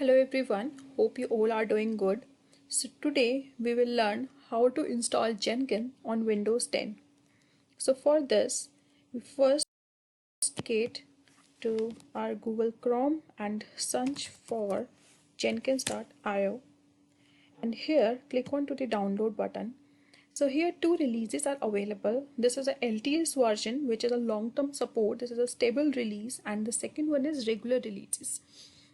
Hello everyone, hope you all are doing good. So today we will learn how to install Jenkins on Windows 10. So for this, we first navigate to our Google Chrome and search for jenkins.io, and here click on to the download button. So here two releases are available. This is a LTS version, which is a long-term support. This is a stable release, and the second one is regular releases.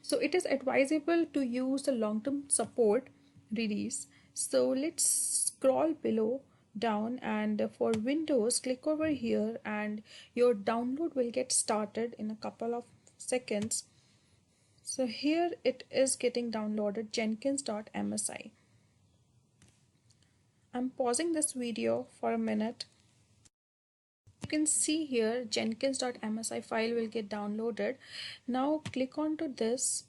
So it is advisable to use the long-term support release. So let's scroll below down, and for Windows click over here and your download will get started in a couple of seconds. So here it is getting downloaded, jenkins.msi. I'm pausing this video for a minute. You can see here jenkins.msi file will get downloaded. Now click onto this,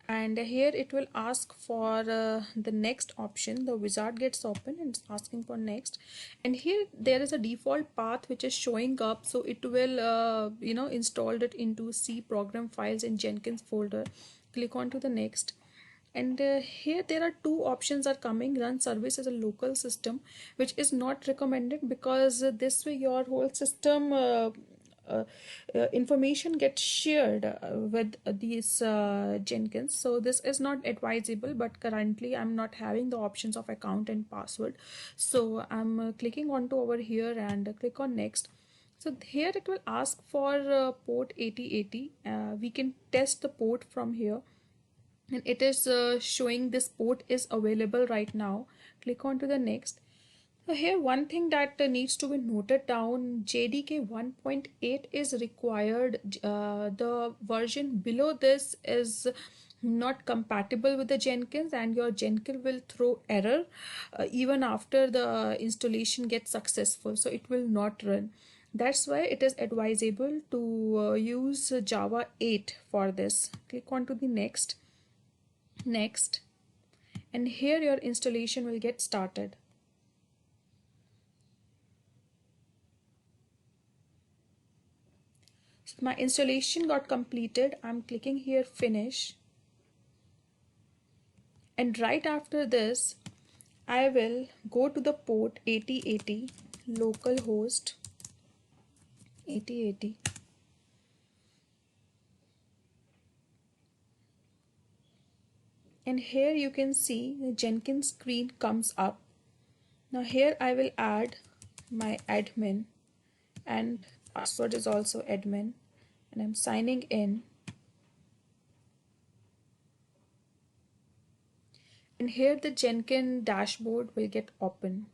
and here it will ask for the next option. The wizard gets open and it's asking for next, and here there is a default path which is showing up, so it will installed it into C program files in Jenkins folder. Click on to the next, and here there are two options are coming. Run service as a local system, which is not recommended because this way your whole system uh, information gets shared with these Jenkins. So this is not advisable, but currently I'm not having the options of account and password, so I'm clicking onto over here and click on next. So here it will ask for port 8080. We can test the port from here, and it is showing this port is available right now. Click on to the next. So here one thing that needs to be noted down, JDK 1.8 is required. The version below this is not compatible with the Jenkins, and your Jenkins will throw error even after the installation gets successful, so it will not run. That's why it is advisable to use Java 8 for this. Click on to the next, and here your installation will get started. So my installation got completed. I'm clicking here finish, and right after this I will go to the port 8080, localhost 8080, and here you can see the Jenkins screen comes up. Now here I will add my admin, and password is also admin, and I'm signing in. And here the Jenkins dashboard will get open.